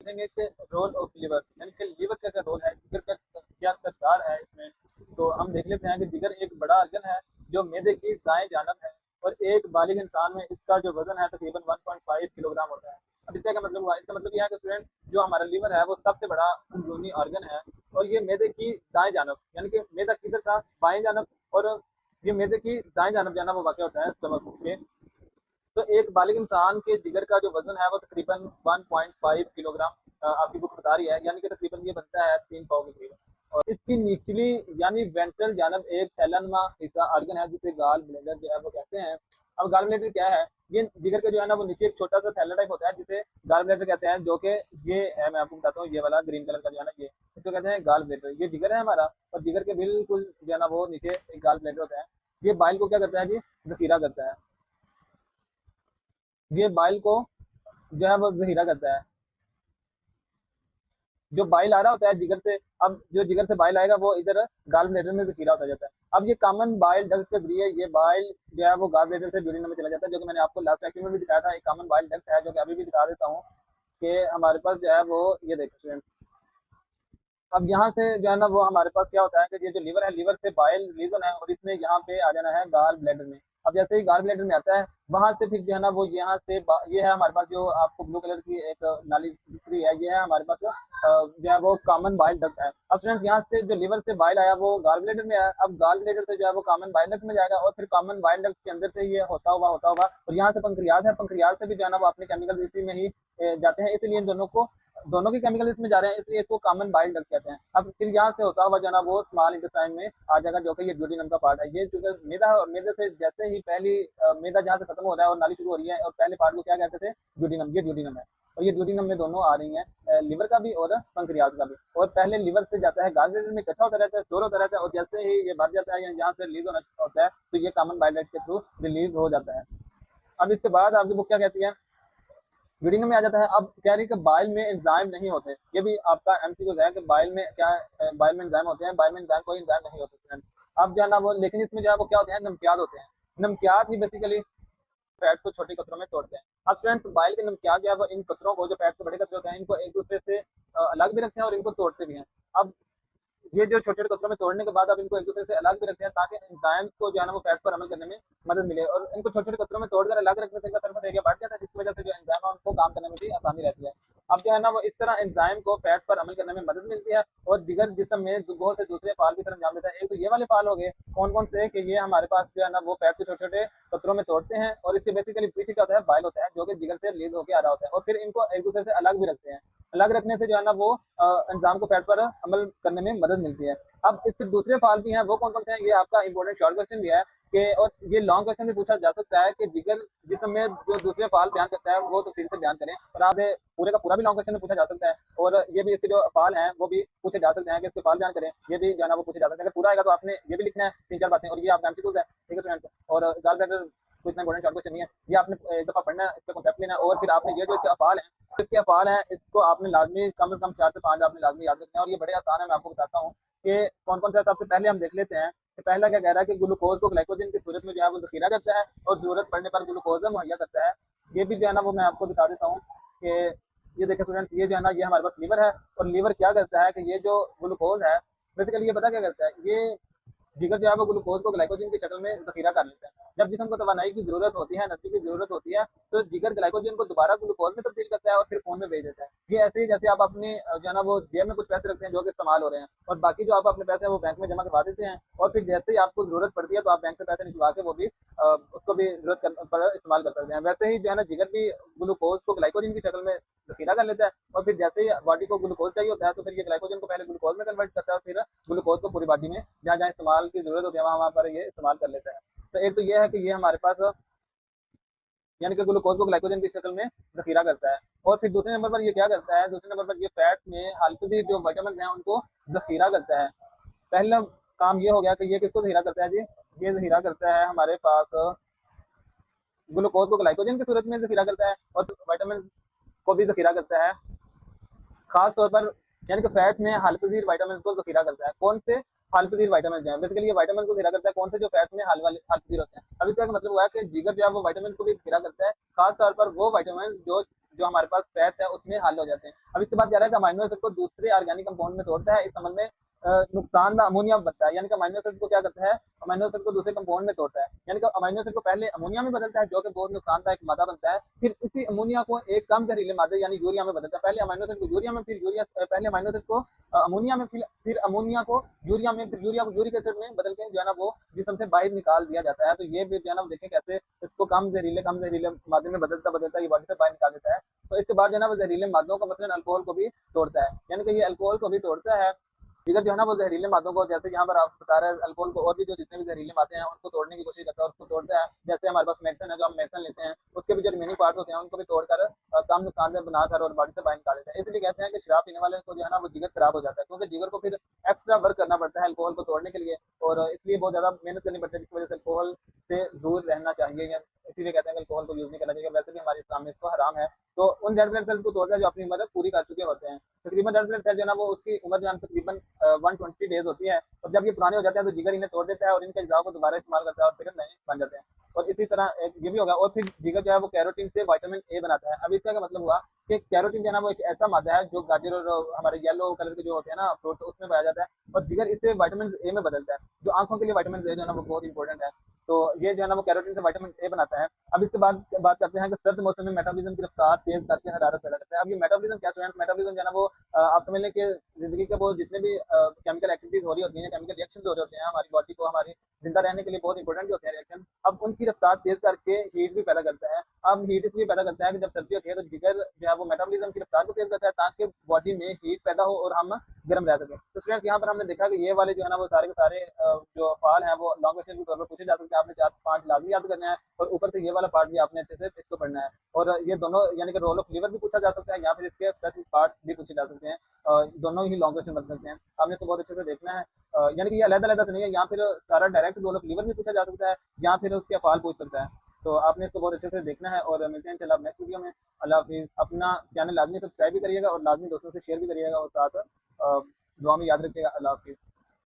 देखेंगे कि role of liver यानी कि लिवर का क्या रोल है, जिगर का क्या किरदार है इसमें। तो हम देख लेते हैं कि जिगर एक बड़ा अर्गन है जो मैदे की दाएं जानब है, और एक बालिग इंसान में इसका जो वजन है तकरीबन 1.5 किलोग्राम होता है। अब इसका क्या मतलब हुआ, इसका मतलब यह है कि स्टूडेंट जो हमारा लीवर है वो सबसे बड़ा अंदरूनी ऑर्गन है, और ये मैदे की दाएं जानब यानी कि मैदा किधर था, बाएं जानब, और ये मैदे की दाएं जानब जाना वो वाक़ होता है स्टमक के। तो एक बालिग इंसान के जिगर का जो वजन है वो तकरीबन 1.5 किलोग्राम आपकी बुक बता रही है, यानी कि तकरीबन ये बनता है 3 पाव के करीब। और इसकी निचली यानी वेंट्रल जानब एक थैलानमा हिस्सा ऑर्गन है जिसे गाल ब्लेडर जो है वो कहते हैं। अब गाल ब्लेडर क्या है, ये जिगर का जो है ना वो नीचे एक छोटा सा थैला टाइप होता है जिसे गाल ब्लेडर कहते हैं, जो कि ये है, मैं आपको बताता हूँ, ये वाला ग्रीन कलर का जो है ना, ये इसको कहते हैं गाल ब्लेडर। ये जिगर है हमारा, और जिगर के बिल्कुल जो है ना वो नीचे एक गाल ब्लेडर होता है। ये बाइल को क्या करता है जी, जखीरा करता है। ये बाइल को जो है वो जहीरा करता है। जो बाइल आ रहा होता है जिगर से, अब जो जिगर से बाइल आएगा वो इधर गाल ब्लेडर में जखीरा होता जाता है। अब ये कॉमन बाइल डक्ट के जरिए ये बाइल जो है वो गाल ब्लेडर से ड्यूरिन में चला जाता है, जो कि मैंने आपको लास्ट लेक्चर में भी दिखाया था। एक कॉमन बाइल डक्ट है जो कि अभी भी दिखा देता हूँ कि हमारे पास जो है वो, ये देखो स्टूडेंट, अब यहाँ से जो है ना वो हमारे पास क्या होता है कि ये जो लीवर है, लीवर से बाइल रिलीज होना है और इसमें यहाँ पे आ जाना है गाल ब्लैडर में। अब जैसे ही गाल ब्लैडर में आता है, वहां से फिर जो है ना वो यहाँ से ये है हमारे पास जो आपको ब्लू कलर की एक नाली दिख रही है, ये है हमारे पास जो है वो कॉमन बाइल डक्ट है। अब स्टूडेंट यहाँ से जो लीवर से बाइल आया वो गाल ब्लैडर में आया, अब गाल ब्लैडर से जो है वो कॉमन बाइल डक्ट में जाएगा, और फिर कॉमन बाइल डक्ट के अंदर से ये होता हुआ और यहाँ से पंक्रियाज है, पंक्रियाज से भी जो है ना वो अपने केमिकल इसी में ही जाते हैं, इसलिए इन दोनों के केमिकल इसमें जा रहे हैं, इसलिए इसको कॉमन बाइल डक्ट कहते हैं। अब फिर यहाँ से होता हुआ जाना वो स्मॉल इंटेस्टाइन में आ जाएगा, जो कि ये ड्यूodenum का पार्ट है। ये चूंकि मैदा है और मैदे से जैसे ही पहली मैदा जहाँ से खत्म हो रहा है और नाली शुरू हो रही है, और पहले पार्ट को क्या कहते थे, ड्यूodenum, ये ड्यूodenum है। और ये ड्यूodenum में दोनों आ रही हैं, लिवर का भी और पंक्रियाज का भी। और पहले लिवर से जाता है गाल ब्लैडर में, इकट्ठा होता रहता है, स्टोर होता रहता है, और जैसे ही ये भर जाता है या यहाँ से रिलीज होना होता है तो ये कॉमन बाइल डक्ट के थ्रू रिलीज हो जाता है। अब इसके बाद आपकी बुक क्या कहती है, यूरिन में आ जाता है। अब कह रही है कि बाइल में एंजाइम नहीं होते, ये भी आपका एमसीक्यू है कि बाइल में क्या है, बाइल में एंजाइम होते हैं, बाइल में एंजाइम कोई एंजाइम नहीं होते फ्रेंड्स। अब जो है ना वो, लेकिन इसमें जो है वो क्या होते हैं, नमकियात होते हैं। नमकियात ही बेसिकली फैट को छोटे कतरों में तोड़ते हैं। अब स्टूडेंट्स बाइल के नमकियात जो है वो इन कतरों को, जो फैट के बड़े कतरे होते हैं, इनको एक दूसरे से अलग भी रखते हैं और इनको तोड़ते भी हैं। अब ये जो छोटे छोटे कतरों में तोड़ने के बाद अब इनको एक दूसरे से अलग भी रखते हैं ताकि एंजाइम्स को जो है ना वो फैट पर अमल करने में मदद मिले, और इनको छोटे छोटे कतरों में तोड़कर अलग रखने से इनका सरफेस एरिया बढ़ जाता है, जिसकी वजह से जो एंजाइम है उनको काम करने में भी आसानी रहती है। अब जो है ना वो इस तरह एंजाइम को फैट पर अमल करने में मदद मिलती है, और जिगर जिसम में बहुत से दूसरे फाल की तरफ अंजाम देता है। एक तो ये वाले फाल हो गए, कौन कौन से, कि ये हमारे पास जो है ना वो फैट के छोटे छोटे कतरों में तोड़ते हैं, और इसके बेसिकली पीछे क्या होता है, बाइल होता है, जो कि जिगर से रिलीज होकर आ रहा होता है, और फिर इनको एक दूसरे से अलग भी रखते हैं। अलग रखने से जो है ना वो एंजाम को फैट पर अमल करने में मदद मिलती है। अब इसके दूसरे फाल भी हैं, वो कौन कौन से हैं, ये आपका इंपॉर्टेंट शॉर्ट क्वेश्चन भी है कि, और ये लॉन्ग क्वेश्चन भी पूछा जा सकता है कि जिगर जिसम में जो दूसरे फाल बयान करता है वो तो फिर से बयान करें, और आप पूरे का पूरा भी लॉन्ग क्वेश्चन में पूछा जा सकता है, और ये भी इसके जो फाल हैं वो भी पूछे जा सकते हैं कि इसके फाल बयान करें, ये भी जो है ना वो पूछे जा सकते हैं। अगर पूरा आएगा तो आपने ये भी लिखना है 3-4 बातें, और ये आपका एमसीक्यूज है, ठीक है स्टूडेंट्स। और गाल ब्लैडर कोई इतना इंपॉर्टेंट शॉर्ट क्वेश्चन नहीं है, ये आपने एक दफा पढ़ना है, इसका कॉन्सेप्ट लेना है, और फिर आपने ये जो इसके अफाल हैं, इसके अफाल हैं, इसको आपने लाजमी कम से कम 4 से 5 आपने लाजमी याद रखना है, और ये बड़े आसान है, मैं आपको बताता हूँ कि कौन कौन सा। सबसे पहले हम देख लेते हैं कि पहला क्या कह रहा है कि ग्लूकोज को ग्लाइकोजन की सूरत में जो है वो जखीरा करता है, और जरूरत पड़ने पर ग्लूकोज मुहैया करता है। ये भी जो है ना वो मैं आपको दिखा देता हूँ कि, ये देखिए स्टूडेंट्स, ये जो है ना ये हमारे पास लीवर है, और लीवर क्या करता है कि ये जो ग्लूकोज है, बेसिकली ये पता क्या करता है, ये जिगर जो है वो ग्लूकोज को ग्लाइकोजन की शक्ल में जखीरा कर लेता है। जब जिसम को तवानाई की जरूरत होती है, एनर्जी की जरूरत होती है, तो जिगर ग्लाइकोजन को दोबारा ग्लूकोज में तब्दील करता है और फिर खून में भेज देता है। ये ऐसे ही जैसे आप अपने जो है ना वो जेब में कुछ पैसे रखते हैं जो कि इस्तेमाल हो रहे हैं, और बाकी जो आप अपने पैसे हैं वो बैंक में जमा करवा देते हैं, और फिर जैसे ही आपको जरूरत पड़ती है तो आप बैंक से पैसे निकलवा के वो भी उसको भी जरूरत पर इस्तेमाल कर सकते हैं। वैसे ही जो है ना जिगर भी ग्लूकोज को ग्लाइकोजन की शक्ल में जखीरा कर लेता है, और फिर जैसे ही बॉडी को ग्लूकोज चाहिए होता है तो फिर ये ग्लाइकोजन को पहले ग्लूकोज में कन्वर्ट करता है, और फिर ग्लूकोज को पूरी बॉडी में जहाँ जहाँ इस्तेमाल की जरूरत होती है वहाँ वहाँ पर ये इस्तेमाल कर लेता है। तो एक तो ये है कि ये हमारे पास यानी कि ग्लूकोज को ग्लाइकोजन की शक्ल में जखीरा करता है। और फिर दूसरे नंबर पर ये क्या करता है, दूसरे नंबर पर ये फैट में हल्के जो विटामिन हैं उनको जखीरा करता है। पहला काम ये हो गया कि ये किसको जखीरा करता है जी, ये जखीरा करता है हमारे पास ग्लूकोज को ग्लाइकोजन की सूरत में जखीरा करता है, और विटामिन को भी जखीरा करता है, खास तौर पर यानी कि फैट में हालपजीर विटामिन को जखीरा करता है। कौन से हालपजीर विटामिन है, बेसिकली ये विटामिन को जखीरा करता है कौन से, जो फैट में हालपजीर होते हैं। अब इसका मतलब हुआ है कि जिगर जो है वो विटामिन को भी जखीरा करता है, खास तौर पर वो विटामिन जो जो हमारे पास फैट्स है उसमें हल हो जाते हैं। अब इसके बाद कह रहा है कि अमाइनो एसिड को दूसरे ऑर्गेनिक कंपाउंड में तोड़ता है, इस संबंध में नुकसानदायक अमोनिया बनता है। यानी कि अमाइनो एसिड को क्या करता है, अमाइनो एसिड को दूसरे कंपाउंड में तोड़ता है, यानी कि अमाइनो एसिड को पहले अमोनिया में बदलता है जो कि बहुत नुकसानदायक मादा बनता है, फिर इसी अमोनिया को एक कम जहरीले मादे यानी यूरिया में बदलता है। पहले अमाइनो एसिड को यूरिया में, फिर यूरिया पहले अमाइनो एसिड को अमोनिया में, फिर अमोनिया को यूरिया में, फिर यूरिया को यूरिक एसिड में बदल के जो है ना वो जिसम से बाहर निकाल दिया जाता है। तो ये भी जो है ना देखें कैसे इसको कम जहरीले मादे में बदलता बदलता ये बॉडी से बाहर निकाल देता है। तो इसके बाद जो है ना वो जहरीले मादों को मतलब अल्कोहल को भी तोड़ता है, यानी कि ये अल्कोहल को भी तोड़ता है। जिगर जो है ना वो जहरीले मादों को, जैसे यहाँ पर आप बता रहे हैं अल्कोहल को, और भी जो जितने भी जहरीले मादे हैं उनको तोड़ने की कोशिश करता है और उसको तोड़ता है। जैसे हमारे पास मेडिसिन है, जो हम मेडिसिन लेते हैं उसके भी जो रिमेनिंग पार्ट होते हैं उनको भी तोड़कर कम नुकसानदेह बनाकर और बॉडी से बाहर निकाल देता है। इसलिए कहते हैं कि शराब पीने वाले को जो है ना वो जिगर खराब हो जाता है, क्योंकि जिगर को फिर एक्स्ट्रा वर्क करना पड़ता है अल्कोहल को तोड़ने के लिए, और इसलिए बहुत ज्यादा मेहनत करनी पड़ती है, जिसकी वजह से अल्कोहल से दूर रहना चाहिए। या इसीलिए कहते हैं कि अल्कोहल को यूज नहीं करना चाहिए, वैसे भी हमारे इस्लाम में इसको हराम है। तो उन रेड ब्लड सेल्स को तोड़ता है जो अपनी उम्र पूरी कर चुके होते हैं। तकरीबन रेड ब्लड सेल जो है ना वो उसकी उम्र जो है तकरीबन 120 डेज होती है, और जब ये पुराने हो जाते हैं तो जिगर इन्हें तोड़ देता है और इनके अज्जाओं को दोबारा इस्तेमाल करता है और फिर नए बन जाते हैं। और इसी तरह एक ये भी होगा, और फिर जिगर जो है वो कैरोटीन से विटामिन ए बनाता है। अब इसका क्या मतलब हुआ कि कैरोटीन जो है ना वो एक ऐसा मादा है जो गाजर और हमारे येलो कलर के जो होते हैं ना फ्रूट, तो उसमें पाया जाता है, और जिगर इसे विटामिन ए में बदलता है, जो आंखों के लिए विटामिन ए जो है ना वो बहुत इंपॉर्टेंट है। तो ये जो है ना वो कैरोटीन से विटामिन ए बनाता है। अब इसके बाद बात करते हैं कि सर्द मौसम में मेटाबॉलिज्म की रफ्तार तेज करके हरारत पैदा करता है। अब ये मेटाबॉलिज्म क्या है, मेटाबॉलिज्म जो है ना वो आप समझ लें कि जिंदगी के वो जितने भी केमिकल एक्टिविटीज हो रही होती हैं, केमिकल रिएक्शन हो रहे होते हैं हमारी बॉडी को, हमारी जिंदा रहने के लिए बहुत इंपॉर्टेंट होते हैं रिएक्शन, अब उनकी रफ्तार तेज करके हीट भी पैदा करता है। अब हीट इसलिए पैदा करता है कि जब सर्दी होती है तो जिगर जो है वो मेटाबॉलिज्म की रफ्तार को तेज करता है ताकि बॉडी में हीट पैदा हो और हम गर्म रह सकें। तो स्टूडेंट्स यहाँ पर हमने देखा कि ये वाले जो है ना वो सारे के सारे जो अफ़आल हैं वो लॉन्ग क्वेश्चन के तौर पर पूछे जा सकते हैं। आपने 4-5 लाजमी याद करना है, और ऊपर से ये वाला पार्ट भी आपने अच्छे से इसको पढ़ना है। और ये दोनों यानी कि रोल ऑफ लीवर भी पूछा जा सकता है, या फिर इसके स्पेसिफिक पार्ट भी पूछे जा सकते हैं। दोनों ही लॉन्ग क्वेश्चन बन सकते हैं, आपने इसको बहुत अच्छे से देखना है। यानी कि ये अलग-अलग तो नहीं है, या फिर सारा डायरेक्ट रोल ऑफ लीवर भी पूछा जा सकता है, या फिर उसके अफ़आल पूछ सकता है। तो आपने इसको बहुत अच्छे से देखना है, और मिलते हैं इंशाल्लाह नेक्स्ट वीडियो में। अल्लाह हाफ़िज़। अपना चैनल लाज़मी सब्सक्राइब भी करिएगा और लाज़मी दोस्तों से शेयर भी करिएगा, और साथ दुआ में याद रखिएगा। अल्लाह हाफ़िज़।